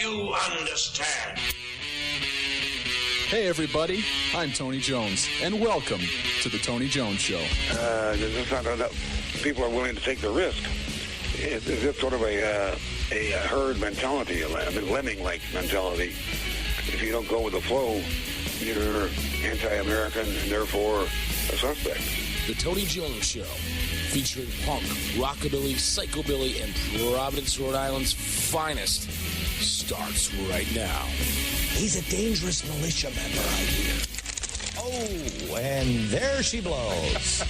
you understand? Hey everybody, I'm Tony Jones, and welcome to the Tony Jones Show. There's just not enough people are willing to take the risk. It's just sort of a herd mentality, a lemming-like mentality. If you don't go with the flow, you're anti-American and therefore a suspect. The Tony Jones Show, featuring punk, rockabilly, psychobilly, and Providence, Rhode Island's finest, starts right now. He's a dangerous militia member, I hear. Oh, and there she blows.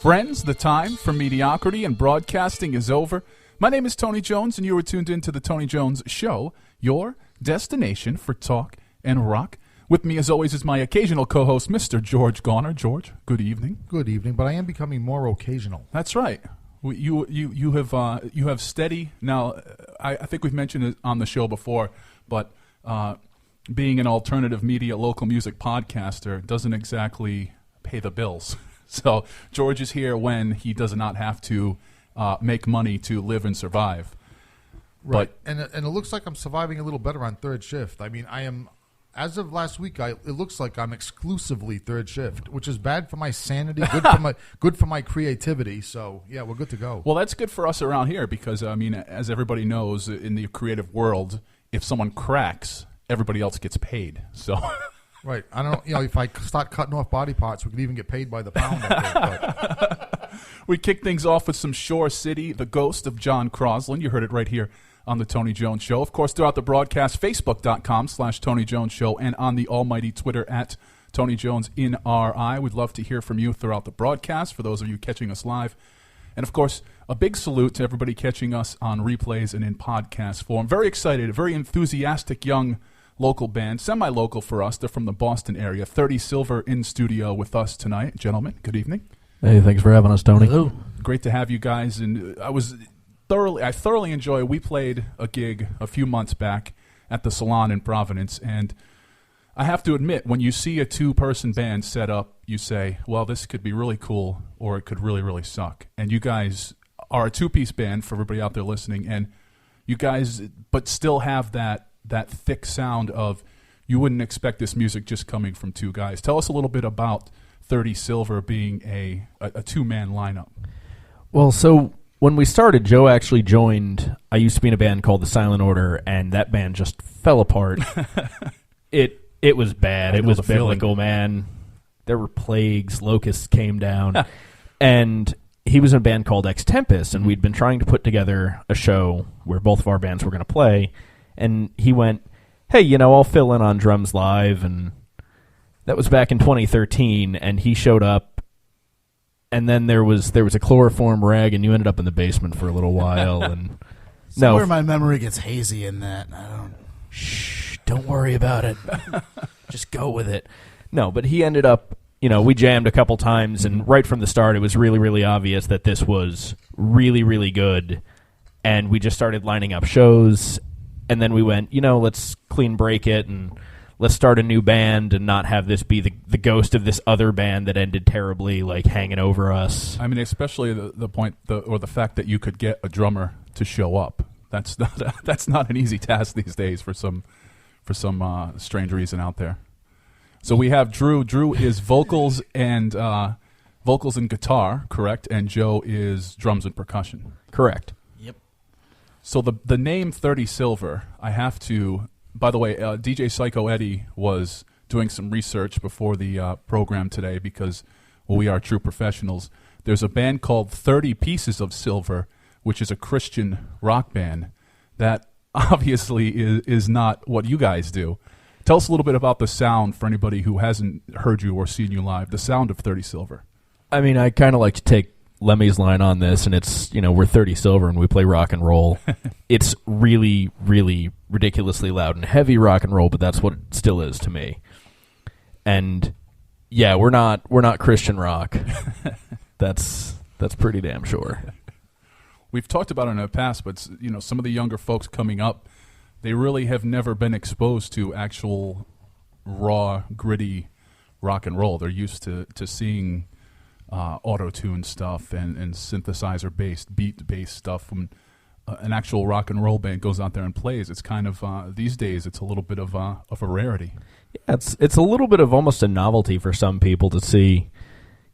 Friends, the time for mediocrity and broadcasting is over. My name is Tony Jones, and you are tuned in to the Tony Jones Show, your destination for talk and rock. With me, as always, is my occasional co-host, Mr. George Garner. George, good evening. Good evening, but I am becoming more occasional. That's right. You have steady. Now, I think we've mentioned it on the show before, but being an alternative media, local music podcaster doesn't exactly pay the bills. So George is here when he does not have to make money to live and survive. Right, and it looks like I'm surviving a little better on third shift. I mean, I am, as of last week, it looks like I'm exclusively third shift, which is bad for my sanity, good for my creativity. So yeah, we're good to go. Well, that's good for us around here because I mean, as everybody knows, in the creative world, if someone cracks, everybody else gets paid. So. Right. I don't. If I start cutting off body parts, we could even get paid by the pound. I think, We kick things off with some Shore City, The Ghost of John Crosland. You heard it right here on the Tony Jones Show. Of course, throughout the broadcast, Facebook.com/Tony Jones Show and on the almighty Twitter at Tony Jones in RI. We'd love to hear from you throughout the broadcast for those of you catching us live. And, of course, a big salute to everybody catching us on replays and in podcast form. Very excited, a very enthusiastic young local band, semi-local for us. They're from the Boston area. 30 Silver in studio with us tonight. Gentlemen, good evening. Hey, thanks for having us, Tony. Hello. Great to have you guys. And I thoroughly enjoy. We played a gig a few months back at the Salon in Providence, and I have to admit, when you see a two-person band set up, you say, well, this could be really cool, or it could really, really suck. And you guys are a two-piece band for everybody out there listening, and you guys, but still have that thick sound of you wouldn't expect this music just coming from two guys. Tell us a little bit about 30 Silver being a two-man lineup. Well, so when we started, Joe actually joined. I used to be in a band called The Silent Order, and that band just fell apart. It was bad. It was biblical, man. There were plagues. Locusts came down. And he was in a band called Ex Tempest, and we'd been trying to put together a show where both of our bands were going to play. And he went, hey, I'll fill in on drums live. And that was back in 2013. And he showed up. And then there was a chloroform rag, and you ended up in the basement for a little while. And somewhere my memory gets hazy in that. Shh, don't worry about it. Just go with it. No, but he ended up, we jammed a couple times. And right from the start, it was really, really obvious that this was really, really good. And we just started lining up shows. And then we went, let's clean break it and let's start a new band and not have this be the ghost of this other band that ended terribly, like hanging over us. I mean, especially the point, or the fact that you could get a drummer to show up. That's not an easy task these days for some strange reason out there. So we have Drew. Drew is vocals and guitar, correct? And Joe is drums and percussion. Correct. So the name 30 Silver, I have to, by the way, DJ Psycho Eddie was doing some research before the program today because we are true professionals. There's a band called 30 Pieces of Silver, which is a Christian rock band that obviously is not what you guys do. Tell us a little bit about the sound for anybody who hasn't heard you or seen you live, the sound of 30 Silver. I mean, I kind of like to take Lemmy's line on this, and it's, we're 30 Silver and we play rock and roll. It's really, really ridiculously loud and heavy rock and roll, but that's what it still is to me. And yeah, we're not Christian rock. That's pretty damn sure. We've talked about it in the past, but some of the younger folks coming up, they really have never been exposed to actual raw, gritty rock and roll. They're used to seeing auto-tune stuff and synthesizer-based, beat-based stuff. When an actual rock and roll band goes out there and plays, it's kind of, these days, it's a little bit of a rarity. Yeah, it's a little bit of almost a novelty for some people to see,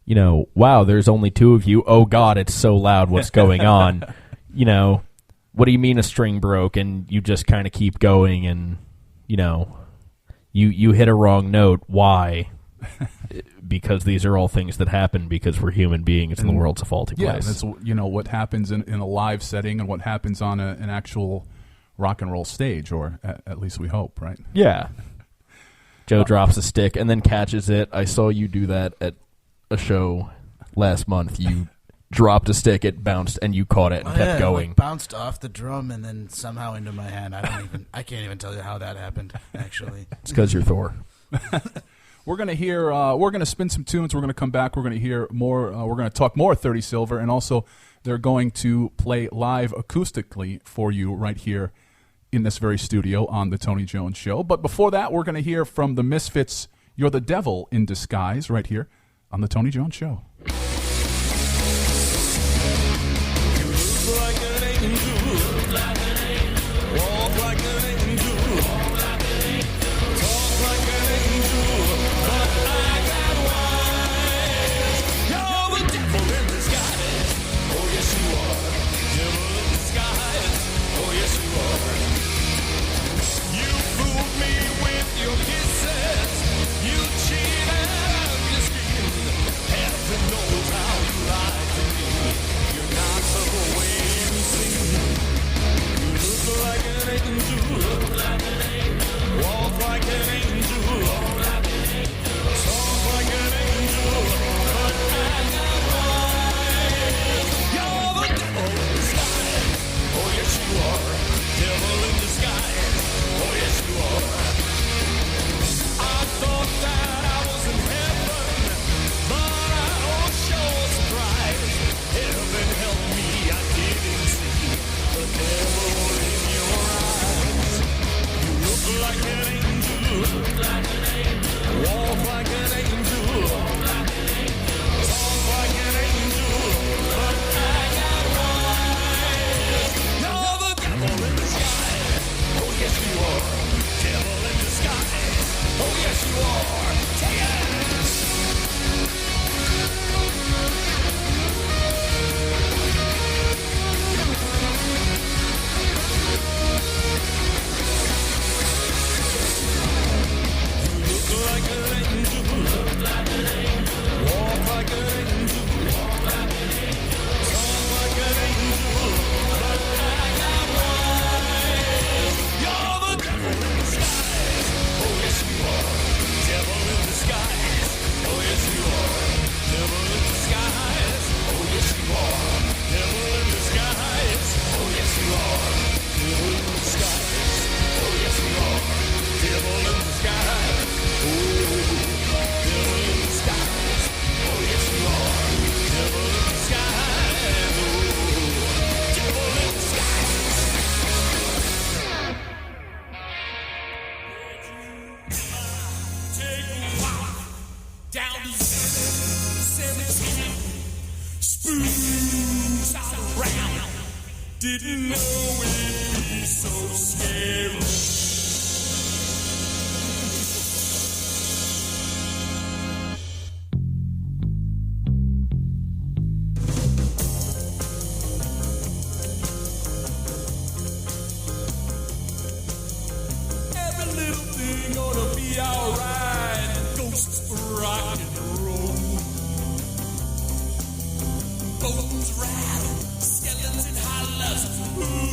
wow, there's only two of you. Oh, God, it's so loud. What's going on? What do you mean a string broke? And you just kind of keep going and, you hit a wrong note. Why? Because these are all things that happen because we're human beings and the world's a faulty place. Yeah, that's what happens in a live setting and what happens on an actual rock and roll stage, or at least we hope, right? Yeah. Joe drops a stick and then catches it. I saw you do that at a show last month. You dropped a stick, it bounced, and you caught it and kept going. It bounced off the drum and then somehow into my hand. I can't even tell you how that happened. Actually, it's because you're Thor. We're gonna hear. We're gonna spin some tunes. We're gonna come back. We're gonna hear more. We're gonna talk more 30 Silver, and also they're going to play live acoustically for you right here in this very studio on the Tony Jones Show. But before that, we're gonna hear from the Misfits. You're the Devil in Disguise, right here on the Tony Jones Show. Like an angel, like an angel, walk like an angel, talk like an angel, but I got wise. You're the devil in disguise. Oh yes you are, devil in disguise. Oh yes you are. You fooled me with your kisses. You cheated, you schemed. Heaven knows how you lied to me. You're not the way. Like an angel, walk like an angel, talk like an angel, but I got wise. You're the devil in disguise. Oh yes you are, devil in disguise. Oh yes you are. I thought that I was in heaven, but I was sure surprised. Heaven help me, I didn't see the devil. Like an angel, walk like an angel, talk like an angel, but I got wise. You're the devil in disguise. Oh yes you are, devil in disguise. Oh yes you are. Take it. Like an angel, walk like an angel, talk like an angel, but I got wise. You're the devil in disguise. Oh yes you are, devil in disguise. Oh yes you are, devil in disguise. Oh yes you are, devil in disguise. Oh yes you are, devil in disguise. Oh yes you are, devil in disguise. Oh, devil in disguise. Oh, yes, you are. Devil in disguise. Oh, devil in disguise. Take a walk down the 17. Spoons all around. Didn't know it'd be so scary. Alright, ghosts rock and roll. Bones rattle, skeletons hollers. Ooh.